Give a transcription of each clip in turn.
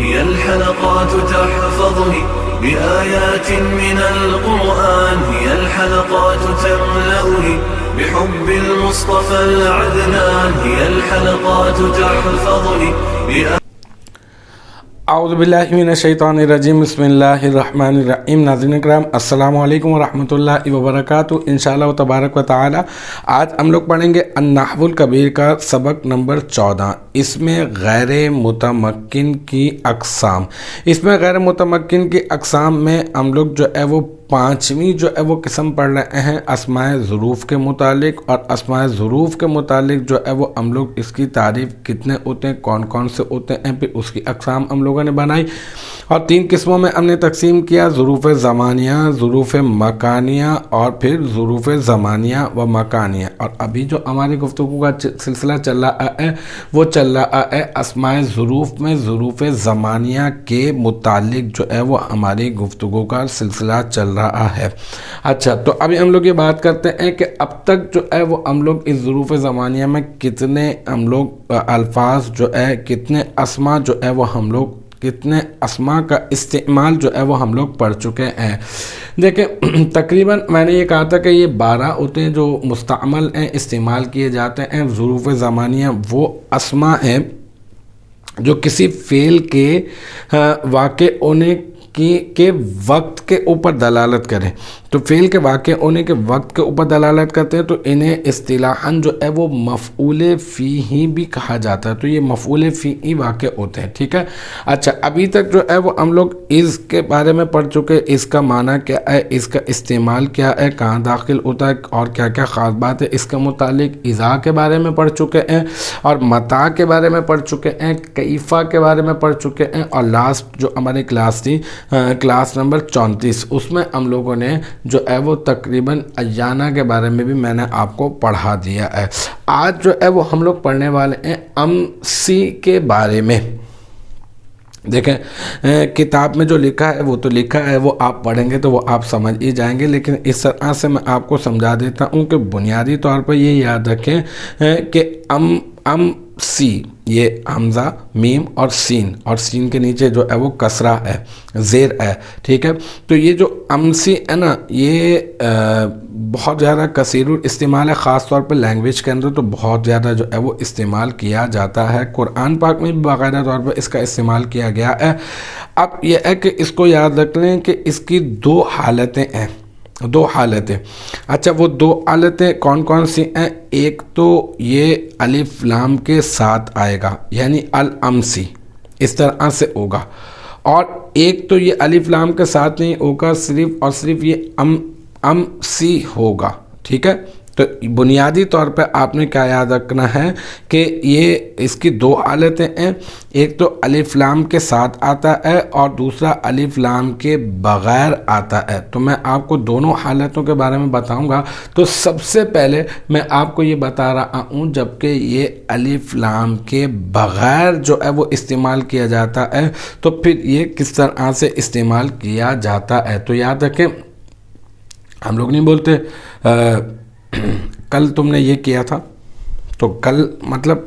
هي الحلقات تحفظني بآيات من القرآن، هي الحلقات تملأني بحب المصطفى العدنان، هي الحلقات تحفظني اعوذ باللہ من الشیطان الرجیم، بسم اللہ الرحمن الرحیم۔ ناظرین کرام، السلام علیکم ورحمۃ اللہ وبرکاتہ۔ انشاءاللہ تبارک و تعالی آج ہم لوگ پڑھیں گے النحو الکبیر کا سبق نمبر 14۔ اس میں غیر متمکن کی اقسام، اس میں غیر متمکن کی اقسام میں ہم لوگ جو ہے وہ پانچویں جو ہے وہ قسم پڑھ رہے ہیں اسماء ظروف کے متعلق، اور اسماء ظروف کے متعلق جو ہے وہ ہم لوگ اس کی تعریف کتنے ہوتے ہیں، کون کون سے ہوتے ہیں، پھر اس کی اقسام ہم لوگوں نے بنائی اور تین قسموں میں ہم نے تقسیم کیا: ظروف زمانیہ، ظروف مکانیہ اور پھر ظروف زمانیہ و مکانیہ۔ اور ابھی جو ہماری گفتگو کا سلسلہ چل رہا ہے وہ چل رہا ہے اسماء ظروف میں ظروف زمانیہ کے متعلق جو ہے وہ ہماری گفتگو کا سلسلہ چل رہا ہے۔ اچھا، تو ابھی ہم لوگ یہ بات کرتے ہیں کہ اب تک جو ہے وہ ہم لوگ اس ظروف زمانیہ میں کتنے ہم لوگ الفاظ جو ہے، کتنے اسماء جو ہے وہ ہم لوگ، کتنے اسماء کا استعمال جو ہے وہ ہم لوگ پڑھ چکے ہیں۔ دیکھیں، تقریباً میں نے یہ کہا تھا کہ یہ 12 ہوتے ہیں جو مستعمل ہیں، استعمال کیے جاتے ہیں۔ ظروف زمانیہ وہ اسماء ہیں جو کسی فعل کے واقع ہونے کے وقت کے اوپر دلالت کریں، تو فعل کے واقع ہونے کے وقت کے اوپر دلالت کرتے ہیں، تو انہیں اصطلاحاً جو ہے وہ مفعول فیہ بھی کہا جاتا ہے۔ تو یہ مفعول فیہ واقع ہوتے ہیں، ٹھیک ہے۔ اچھا، ابھی تک جو ہے وہ ہم لوگ اس کے بارے میں پڑھ چکے، اس کا معنی کیا ہے، اس کا استعمال کیا ہے، کہاں داخل ہوتا ہے اور کیا کیا خاص بات ہے اس کے متعلق۔ اذا کے بارے میں پڑھ چکے ہیں اور متى کے بارے میں پڑھ چکے ہیں، کیفہ کے بارے میں پڑھ چکے ہیں، اور لاسٹ جو ہماری کلاس تھی، کلاس نمبر 34، اس میں ہم لوگوں نے جو ہے وہ تقریباً ایانہ کے بارے میں بھی میں نے آپ کو پڑھا دیا ہے۔ آج جو ہے وہ ہم لوگ پڑھنے والے ہیں امسی کے بارے میں۔ دیکھیں، کتاب میں جو لکھا ہے وہ تو لکھا ہے، وہ آپ پڑھیں گے تو وہ آپ سمجھ ہی جائیں گے، لیکن اس طرح سے میں آپ کو سمجھا دیتا ہوں کہ بنیادی طور پر یہ یاد رکھیں کہ سی، یہ حمزہ، میم اور سین کے نیچے جو ہے وہ کسرہ ہے، زیر ہے، ٹھیک ہے۔ تو یہ جو امسی ہے نا، یہ بہت زیادہ کثیر الاستعمال ہے، خاص طور پہ لینگویج کے اندر تو بہت زیادہ جو ہے وہ استعمال کیا جاتا ہے۔ قرآن پاک میں بھی باقاعدہ طور پر اس کا استعمال کیا گیا ہے۔ اب یہ ہے کہ اس کو یاد رکھ لیں کہ اس کی دو حالتیں ہیں، دو حالتیں۔ اچھا، وہ دو حالتیں کون کون سی ہیں؟ ایک تو یہ الف لام کے ساتھ آئے گا، یعنی الامسی، اس طرح سے ہوگا، اور ایک تو یہ الف لام کے ساتھ نہیں ہوگا، صرف اور صرف یہ امسی ہوگا، ٹھیک ہے۔ تو بنیادی طور پہ آپ نے کیا یاد رکھنا ہے کہ یہ اس کی دو حالتیں ہیں، ایک تو الف لام کے ساتھ آتا ہے اور دوسرا الف لام کے بغیر آتا ہے۔ تو میں آپ کو دونوں حالتوں کے بارے میں بتاؤں گا۔ تو سب سے پہلے میں آپ کو یہ بتا رہا ہوں، جبکہ یہ الف لام کے بغیر جو ہے وہ استعمال کیا جاتا ہے، تو پھر یہ کس طرح سے استعمال کیا جاتا ہے۔ تو یاد رکھیں، ہم لوگ نہیں بولتے کل تم نے یہ کیا تھا، تو کل مطلب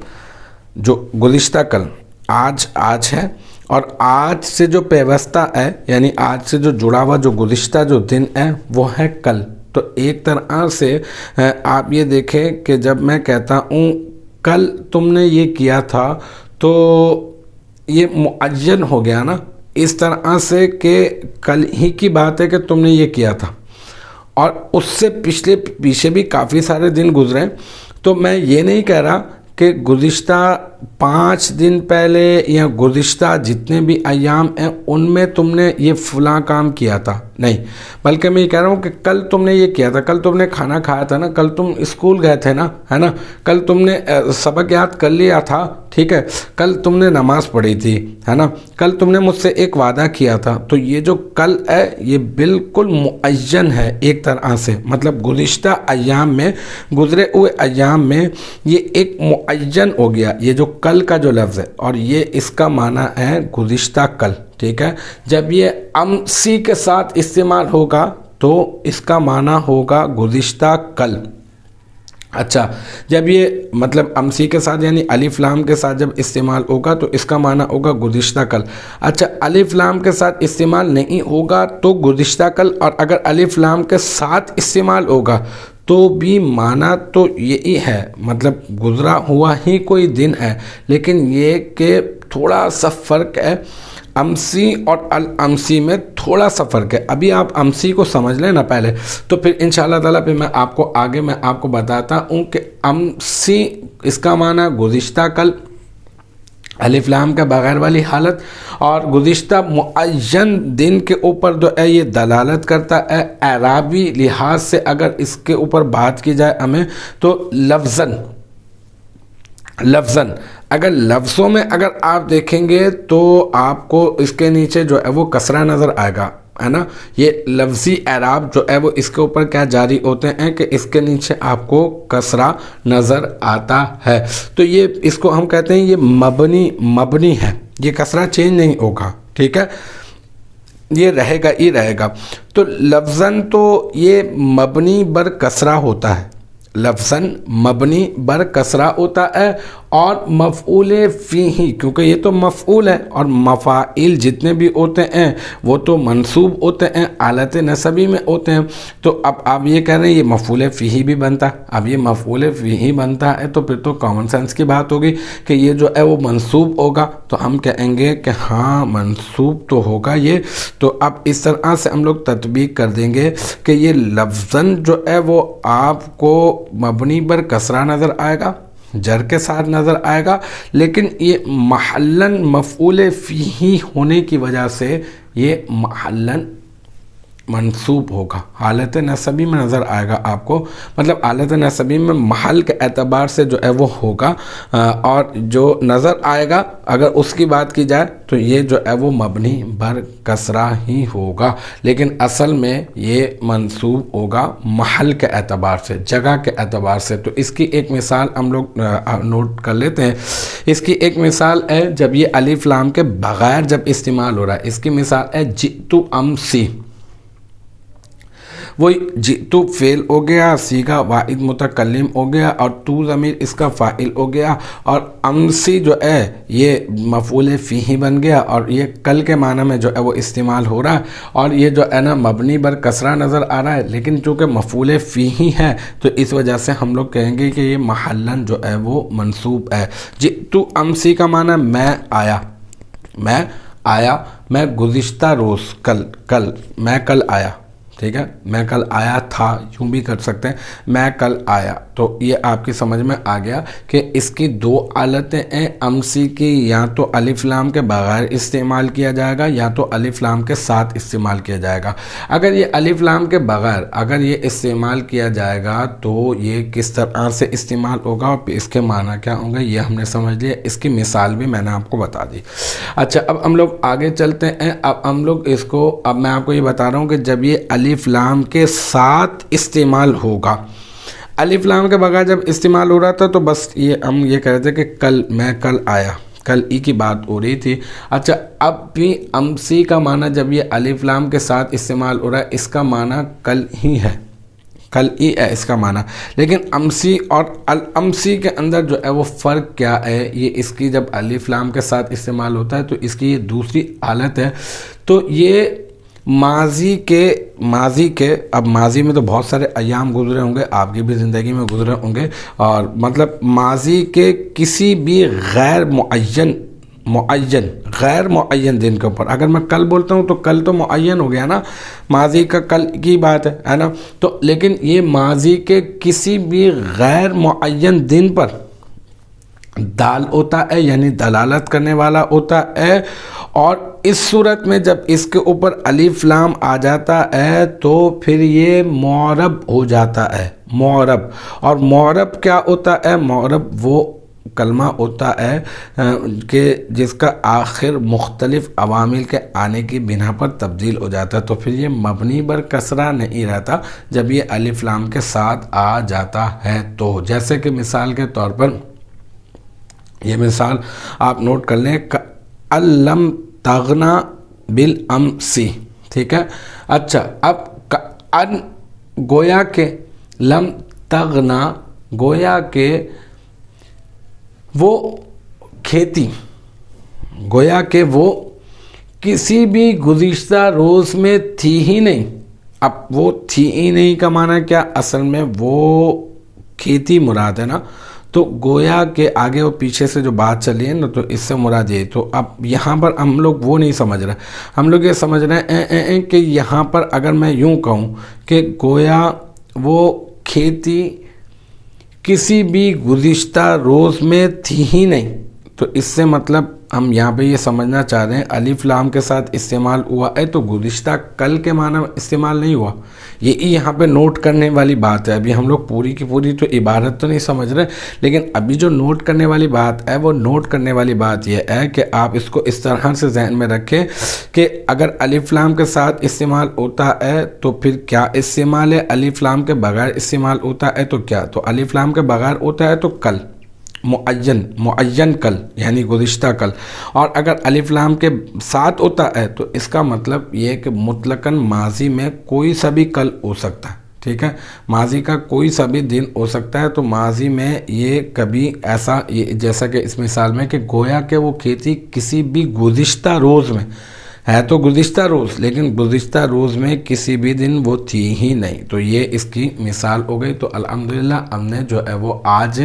جو گزشتہ کل، آج ہے، اور آج سے جو پیوستہ ہے، یعنی آج سے جو جڑا ہوا جو گزشتہ جو دن ہے وہ ہے کل۔ تو ایک طرح سے آپ یہ دیکھیں کہ جب میں کہتا ہوں کل تم نے یہ کیا تھا، تو یہ معین ہو گیا نا، اس طرح سے کہ کل ہی کی بات ہے کہ تم نے یہ کیا تھا، اور اس سے پیچھے بھی کافی سارے دن گزرے۔ تو میں یہ نہیں کہہ رہا کہ گزشتہ 5 دن پہلے یا گزشتہ جتنے بھی ایام ہیں ان میں تم نے یہ فلاں کام کیا تھا، نہیں، بلکہ میں یہ کہہ رہا ہوں کہ کل تم نے یہ کیا تھا، کل تم نے کھانا کھایا تھا نا، کل تم اسکول گئے تھے نا، ہے نا، کل تم نے سبق یاد کر لیا تھا، ٹھیک ہے، کل تم نے نماز پڑھی تھی، ہے نا، کل تم نے مجھ سے ایک وعدہ کیا تھا۔ تو یہ جو کل ہے یہ بالکل معین ہے ایک طرح سے، مطلب گزشتہ ایام میں، گزرے ہوئے ایام میں یہ ایک معین ہو گیا، یہ جو کل کا جو لفظ ہے، اور یہ اس کا معنی ہے گزشتہ کل، ٹھیک ہے۔ جب یہ امسی کے ساتھ استعمال ہوگا تو اس کا معنی ہوگا گزشتہ کل۔ اچھا، جب یہ مطلب امسی کے ساتھ یعنی الف لام کے ساتھ جب استعمال ہوگا تو اس کا معنی ہوگا گزشتہ کل۔ اچھا، الف لام کے ساتھ استعمال نہیں ہوگا تو گزشتہ کل، اور اگر الف لام کے ساتھ استعمال ہوگا تو بھی معنی تو یہی ہے، مطلب گزرا ہوا ہی کوئی دن ہے، لیکن یہ کہ تھوڑا سا فرق ہے، امسی اور الامسی میں تھوڑا سا فرق ہے۔ ابھی آپ امسی کو سمجھ لیں نا پہلے، تو پھر انشاءاللہ تعالیٰ پھر میں آپ کو آگے میں آپ کو بتاتا ہوں کہ امسی اس کا معنی گزشتہ کل، الف لام کے بغیر والی حالت، اور گزشتہ معین دن کے اوپر جو ہے یہ دلالت کرتا ہے۔ اعرابی لحاظ سے اگر اس کے اوپر بات کی جائے ہمیں تو لفظاً اگر لفظوں میں اگر آپ دیکھیں گے تو آپ کو اس کے نیچے جو ہے وہ کسرہ نظر آئے گا، ہے نا۔ یہ لفظی اعراب جو ہے وہ اس کے اوپر کیا جاری ہوتے ہیں کہ اس کے نیچے آپ کو کسرہ نظر آتا ہے، تو یہ اس کو ہم کہتے ہیں یہ مبنی ہے، یہ کسرہ چینج نہیں ہوگا، ٹھیک ہے، یہ رہے گا ہی رہے گا۔ تو لفظاً تو یہ مبنی بر کسرہ ہوتا ہے، لفظاً مبنی بر کسرہ ہوتا ہے، اور مفعول فیہ کیونکہ یہ تو مفعول ہے، اور مفاعل جتنے بھی ہوتے ہیں وہ تو منصوب ہوتے ہیں، حالت نصبی میں ہوتے ہیں، تو اب آپ یہ کہہ رہے ہیں یہ مفعول فیہ بھی بنتا ہے۔ اب یہ مفعول فیہ بنتا ہے تو پھر تو کامن سینس کی بات ہوگی کہ یہ جو ہے وہ منصوب ہوگا، تو ہم کہیں گے کہ ہاں منصوب تو ہوگا یہ۔ تو اب اس طرح سے ہم لوگ تطبیق کر دیں گے کہ یہ لفظاً جو ہے وہ آپ کو مبنی بر کسرہ نظر آئے گا، جر کے ساتھ نظر آئے گا، لیکن یہ محلاً مفعول فیہ ہونے کی وجہ سے یہ محلاً منصوب ہوگا، حالت نصبی میں نظر آئے گا آپ کو، مطلب حالت نصبی میں محل کے اعتبار سے جو ہے وہ ہوگا، اور جو نظر آئے گا اگر اس کی بات کی جائے تو یہ جو ہے وہ مبنی بر کسرہ ہی ہوگا، لیکن اصل میں یہ منصوب ہوگا محل کے اعتبار سے، جگہ کے اعتبار سے۔ تو اس کی ایک مثال ہم لوگ نوٹ کر لیتے ہیں۔ اس کی ایک مثال ہے جب یہ الف لام کے بغیر جب استعمال ہو رہا ہے، اس کی مثال ہے جئت امسی، وہی جئتو فعل ہو گیا، صیغہ واحد متکلم ہو گیا، اور تو ضمیر اس کا فاعل ہو گیا، اور امسی جو ہے یہ مفعول فیہ بن گیا، اور یہ کل کے معنی میں جو ہے وہ استعمال ہو رہا ہے، اور یہ جو ہے نا مبنی بر کسرہ نظر آ رہا ہے، لیکن چونکہ مفعول فیہ ہے تو اس وجہ سے ہم لوگ کہیں گے کہ یہ محلاً جو ہے وہ منصوب ہے۔ جئتو امسی کا معنی میں آیا، میں گزشتہ روز کل میں کل آیا، ٹھیک ہے، میں کل آیا تھا، یوں بھی کر سکتے ہیں، میں کل آیا۔ تو یہ آپ کی سمجھ میں آ گیا کہ اس کی دو حالتیں ہیں امسی کی، یا تو الف لام کے بغیر استعمال کیا جائے گا یا تو الف لام کے ساتھ استعمال کیا جائے گا۔ اگر یہ الف لام کے بغیر اگر یہ استعمال کیا جائے گا تو یہ کس طرح سے استعمال ہوگا اور اس کے معنی کیا ہوں گے یہ ہم نے سمجھ لیا، اس کی مثال بھی میں نے آپ کو بتا دی۔ اچھا، اب ہم لوگ آگے چلتے ہیں۔ اب ہم لوگ اس کو، اب میں آپ کو یہ بتا رہا ہوں کہ جب یہ الف لام کے ساتھ استعمال ہوگا، الف لام کے بغیر جب استعمال ہو رہا تھا تو بس یہ ہم یہ کہہ رہے تھے کہ میں کل آیا، کل ہی کی بات ہو رہی تھی۔ اچھا، اب بھی امسی کا معنی جب یہ الف لام کے ساتھ استعمال ہو رہا ہے، اس کا معنی کل ہی ہے، کل ہی ہے اس کا معنی، لیکن امسی اور الامسی کے اندر جو ہے وہ فرق کیا ہے، یہ اس کی جب الف لام کے ساتھ استعمال ہوتا ہے تو اس کی یہ دوسری حالت ہے۔ تو یہ ماضی کے اب ماضی میں تو بہت سارے ایام گزرے ہوں گے، آپ کی بھی زندگی میں گزرے ہوں گے، اور مطلب ماضی کے کسی بھی غیر معین دن کے اوپر اگر میں کل بولتا ہوں تو کل تو معین ہو گیا نا، ماضی کا کل کی بات ہے نا، تو لیکن یہ ماضی کے کسی بھی غیر معین دن پر دال ہوتا ہے، یعنی دلالت کرنے والا ہوتا ہے، اور اس صورت میں جب اس کے اوپر الف لام آ جاتا ہے تو پھر یہ معرب ہو جاتا ہے، معرب۔ اور معرب کیا ہوتا ہے؟ معرب وہ کلمہ ہوتا ہے کہ جس کا آخر مختلف عوامل کے آنے کی بنا پر تبدیل ہو جاتا ہے، تو پھر یہ مبنی بر کسرہ نہیں رہتا جب یہ الف لام کے ساتھ آ جاتا ہے۔ تو جیسے کہ مثال کے طور پر یہ مثال آپ نوٹ کر لیں، لم تغنا بالامسی، ٹھیک ہے۔ اچھا، اب گویا کہ لم تغنا، گویا کہ وہ کھیتی، گویا کہ وہ کسی بھی گزشتہ روز میں تھی ہی نہیں. اب وہ تھی ہی نہیں کا معنی کیا؟ اصل میں وہ کھیتی مراد ہے نا. تو گویا کہ آگے اور پیچھے سے جو بات چلی ہے نا، تو اس سے مراد یہ. تو اب یہاں پر ہم لوگ وہ نہیں سمجھ رہے، ہم لوگ یہ سمجھ رہے ہیں کہ یہاں پر اگر میں یوں کہوں کہ گویا وہ کھیتی کسی بھی گزشتہ روز میں تھی ہی نہیں، تو اس سے مطلب ہم یہاں پہ یہ سمجھنا چاہ رہے ہیں الف لام کے ساتھ استعمال ہوا ہے تو گزشتہ کل کے معنی استعمال نہیں ہوا. یہ یہاں پہ نوٹ کرنے والی بات ہے. ابھی ہم لوگ پوری کی پوری تو عبارت تو نہیں سمجھ رہے، لیکن ابھی جو نوٹ کرنے والی بات ہے، وہ نوٹ کرنے والی بات یہ ہے کہ آپ اس کو اس طرح سے ذہن میں رکھیں کہ اگر الف لام کے ساتھ استعمال ہوتا ہے تو پھر کیا استعمال ہے، الف لام کے بغیر استعمال ہوتا ہے تو کیا. تو الف لام کے بغیر ہوتا ہے تو کل، معین کل یعنی گزشتہ کل. اور اگر الف لام کے ساتھ ہوتا ہے تو اس کا مطلب یہ کہ مطلقاً ماضی میں کوئی سا بھی کل ہو سکتا ہے. ٹھیک ہے، ماضی کا کوئی سا بھی دن ہو سکتا ہے. تو ماضی میں یہ کبھی ایسا، جیسا کہ اس مثال میں کہ گویا کہ وہ کھیتی کسی بھی گزشتہ روز میں ہے، تو گزشتہ روز، لیکن گزشتہ روز میں کسی بھی دن وہ تھی ہی نہیں. تو یہ اس کی مثال ہو گئی. تو الحمدللہ ہم نے جو ہے وہ آج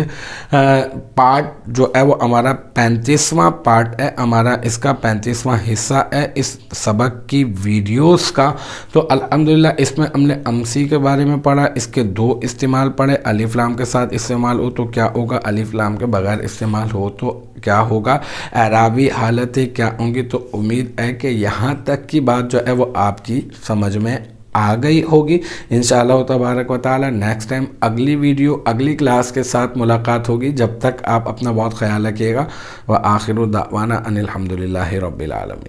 پارٹ جو ہے وہ ہمارا 35واں پارٹ ہے، ہمارا اس کا 35واں حصہ ہے اس سبق کی ویڈیوز کا. تو الحمدللہ اس میں ہم نے امسی کے بارے میں پڑھا، اس کے 2 استعمال پڑھے. الف لام کے ساتھ استعمال ہو تو کیا ہوگا، الف لام کے بغیر استعمال ہو تو کیا ہوگا، اعرابی حالتیں کیا ہوں گی. تو امید ہے کہ یہاں تک کی بات جو ہے وہ آپ کی سمجھ میں آ گئی ہوگی. انشاءاللہ تبارک و تعالی نیکسٹ ٹائم اگلی ویڈیو اگلی کلاس کے ساتھ ملاقات ہوگی. جب تک آپ اپنا بہت خیال رکھیے گا. وآخر دعوانا ان الحمدللہ رب العالمین.